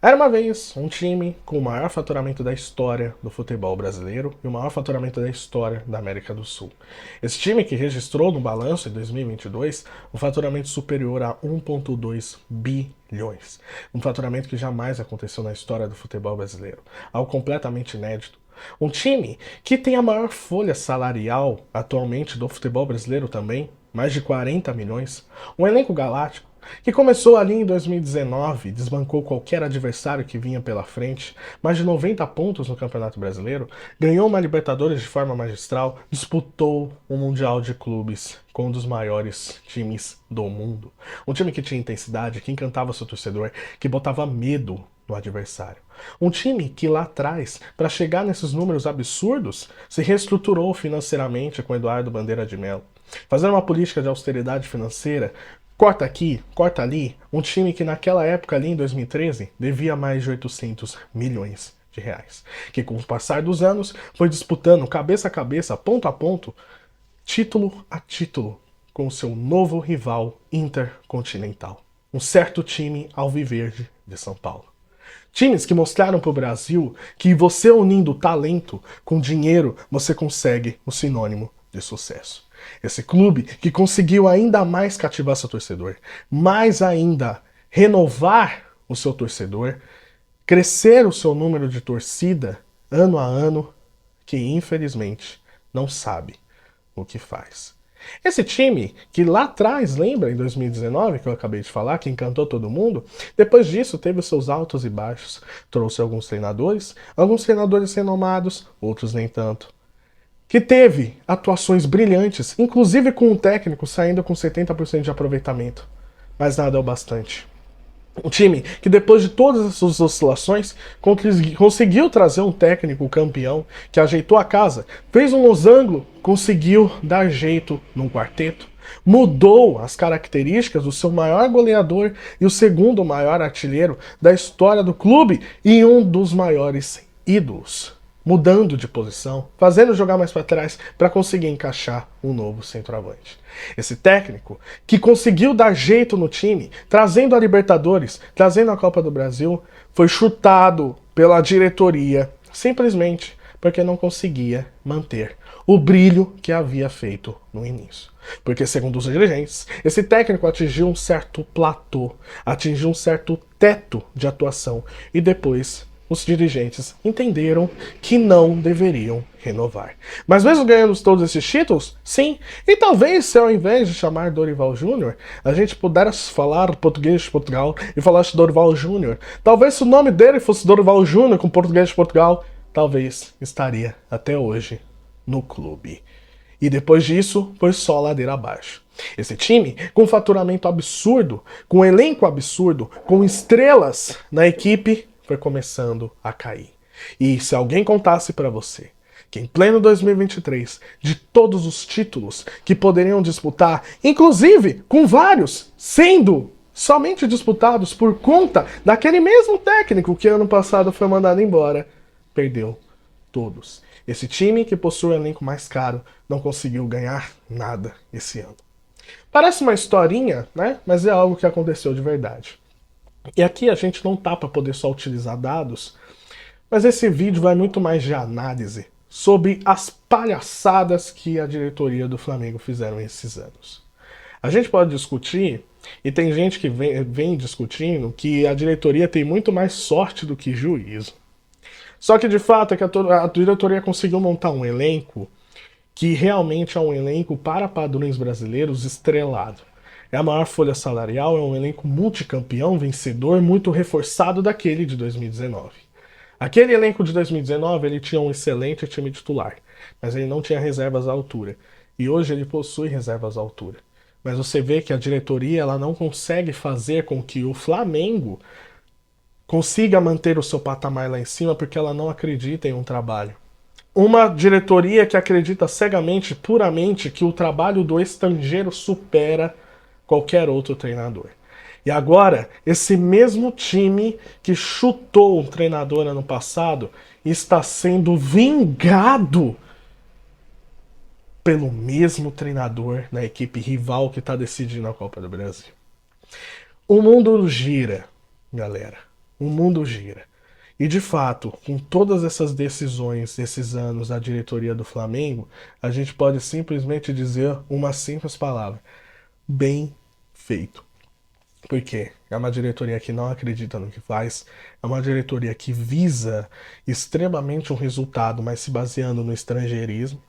Era uma vez um time com o maior faturamento da história do futebol brasileiro e o maior faturamento da história da América do Sul. Esse time que registrou no balanço em 2022 um faturamento superior a 1,2 bilhões. Um faturamento que jamais aconteceu na história do futebol brasileiro. Algo completamente inédito. Um time que tem a maior folha salarial atualmente do futebol brasileiro também, mais de 40 milhões. Um elenco galáctico que começou ali em 2019, desbancou qualquer adversário que vinha pela frente, mais de 90 pontos no Campeonato Brasileiro, ganhou uma Libertadores de forma magistral, disputou um Mundial de Clubes com um dos maiores times do mundo. Um time que tinha intensidade, que encantava seu torcedor, que botava medo no adversário. Um time que lá atrás, para chegar nesses números absurdos, se reestruturou financeiramente com Eduardo Bandeira de Mello, fazendo uma política de austeridade financeira. Corta aqui, corta ali, um time que naquela época ali em 2013 devia mais de 800 milhões de reais, que com o passar dos anos foi disputando cabeça a cabeça, ponto a ponto, título a título, com o seu novo rival intercontinental, um certo time alviverde de São Paulo. Times que mostraram para o Brasil que você unindo talento com dinheiro, você consegue o sinônimo de sucesso. Esse clube que conseguiu ainda mais cativar seu torcedor, mais ainda renovar o seu torcedor, crescer o seu número de torcida ano a ano, que infelizmente não sabe o que faz. Esse time, que lá atrás, lembra, em 2019, que eu acabei de falar, que encantou todo mundo, depois disso teve os seus altos e baixos, trouxe alguns treinadores renomados, outros nem tanto, que teve atuações brilhantes, inclusive com um técnico saindo com 70% de aproveitamento, mas nada é o bastante. Um time que depois de todas essas oscilações conseguiu trazer um técnico campeão que ajeitou a casa, fez um losango, conseguiu dar jeito num quarteto, mudou as características do seu maior goleador e o segundo maior artilheiro da história do clube e um dos maiores ídolos, mudando de posição, fazendo jogar mais para trás para conseguir encaixar um novo centroavante. Esse técnico que conseguiu dar jeito no time, trazendo a Libertadores, trazendo a Copa do Brasil, foi chutado pela diretoria, simplesmente porque não conseguia manter o brilho que havia feito no início. Porque, segundo os dirigentes, esse técnico atingiu um certo platô, atingiu um certo teto de atuação e depois os dirigentes entenderam que não deveriam renovar. Mas mesmo ganhando todos esses títulos, sim, e talvez se ao invés de chamar Dorival Júnior, a gente pudesse falar português de Portugal e falasse Dorival Júnior, talvez se o nome dele fosse Dorival Júnior com português de Portugal, talvez estaria até hoje no clube. E depois disso, foi só ladeira abaixo. Esse time, com faturamento absurdo, com elenco absurdo, com estrelas na equipe, foi começando a cair. E se alguém contasse para você que em pleno 2023, de todos os títulos que poderiam disputar, inclusive com vários sendo somente disputados por conta daquele mesmo técnico que ano passado foi mandado embora, perdeu todos. Esse time que possui o elenco mais caro não conseguiu ganhar nada esse ano. Parece uma historinha, né? Mas é algo que aconteceu de verdade. E aqui a gente não tá para poder só utilizar dados, mas esse vídeo vai muito mais de análise sobre as palhaçadas que a diretoria do Flamengo fizeram esses anos. A gente pode discutir, e tem gente que vem discutindo, que a diretoria tem muito mais sorte do que juízo. Só que de fato é que a diretoria conseguiu montar um elenco que realmente é um elenco para padrões brasileiros estrelado. É a maior folha salarial, é um elenco multicampeão, vencedor, muito reforçado daquele de 2019. Aquele elenco de 2019, ele tinha um excelente time titular, mas ele não tinha reservas à altura. E hoje ele possui reservas à altura. Mas você vê que a diretoria ela não consegue fazer com que o Flamengo consiga manter o seu patamar lá em cima porque ela não acredita em um trabalho. Uma diretoria que acredita cegamente, puramente, que o trabalho do estrangeiro supera qualquer outro treinador. E agora, esse mesmo time que chutou um treinador ano passado está sendo vingado pelo mesmo treinador na equipe rival que está decidindo a Copa do Brasil. O mundo gira, galera. o mundo gira. E de fato, com todas essas decisões, esses anos da diretoria do Flamengo, a gente pode simplesmente dizer uma simples palavra: bem feito. Por quê? É uma diretoria que não acredita no que faz, é uma diretoria que visa extremamente um resultado, mas se baseando no estrangeirismo,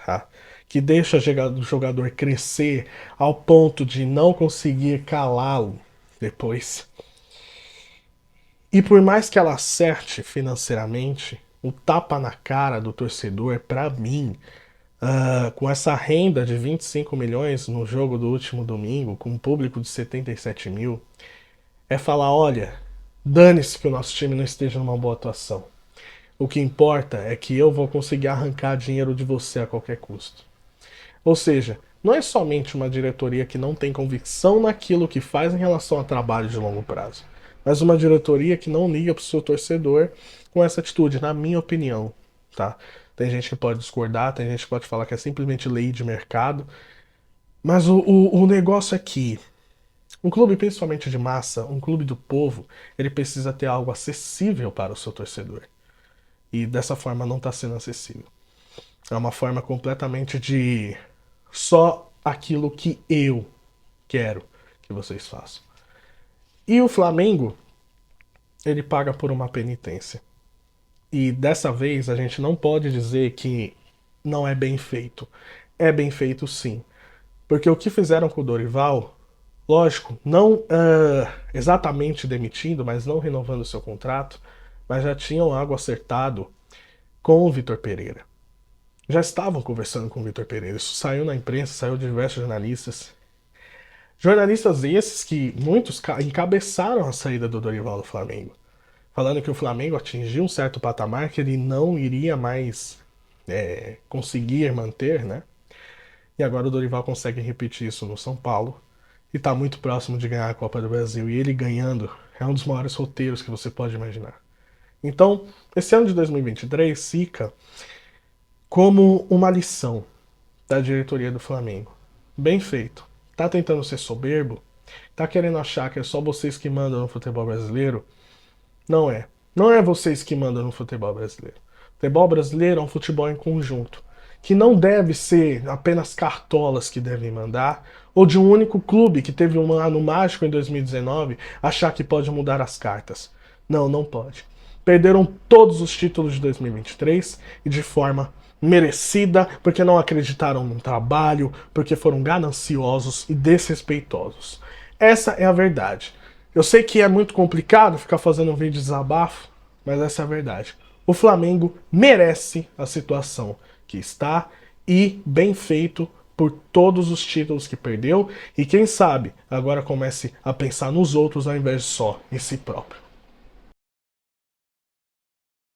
tá? Que deixa o jogador crescer ao ponto de não conseguir calá-lo depois. E por mais que ela acerte financeiramente, o tapa na cara do torcedor, pra mim, com essa renda de 25 milhões no jogo do último domingo, com um público de 77 mil, é falar: olha, dane-se que o nosso time não esteja numa boa atuação. O que importa é que eu vou conseguir arrancar dinheiro de você a qualquer custo. Ou seja, não é somente uma diretoria que não tem convicção naquilo que faz em relação a trabalho de longo prazo, mas uma diretoria que não liga para o seu torcedor com essa atitude, na minha opinião, tá? Tem gente que pode discordar, tem gente que pode falar que é simplesmente lei de mercado, mas o negócio é que um clube, principalmente de massa, um clube do povo, ele precisa ter algo acessível para o seu torcedor. E dessa forma não está sendo acessível. É uma forma completamente de só aquilo que eu quero que vocês façam. E o Flamengo, ele paga por uma penitência. E dessa vez a gente não pode dizer que não é bem feito. É bem feito sim. Porque o que fizeram com o Dorival, lógico, não exatamente demitindo, mas não renovando seu contrato, mas já tinham algo acertado com o Vitor Pereira. Já estavam conversando com o Vitor Pereira. Isso saiu na imprensa, saiu de diversos jornalistas. Jornalistas esses que muitos encabeçaram a saída do Dorival do Flamengo, falando que o Flamengo atingiu um certo patamar que ele não iria mais conseguir manter, né? E agora o Dorival consegue repetir isso no São Paulo e está muito próximo de ganhar a Copa do Brasil. E ele ganhando é um dos maiores roteiros que você pode imaginar. Então, esse ano de 2023 fica como uma lição da diretoria do Flamengo. Bem feito. Tá tentando ser soberbo? Tá querendo achar que é só vocês que mandam no futebol brasileiro? Não é. Não é vocês que mandam no futebol brasileiro. O futebol brasileiro é um futebol em conjunto, que não deve ser apenas cartolas que devem mandar, ou de um único clube que teve um ano mágico em 2019 achar que pode mudar as cartas. Não, não pode. Perderam todos os títulos de 2023 e de forma merecida, porque não acreditaram no trabalho, porque foram gananciosos e desrespeitosos. Essa é a verdade. Eu sei que é muito complicado ficar fazendo um vídeo de desabafo, mas essa é a verdade. O Flamengo merece a situação que está e bem feito por todos os títulos que perdeu e quem sabe agora comece a pensar nos outros ao invés de só em si próprio.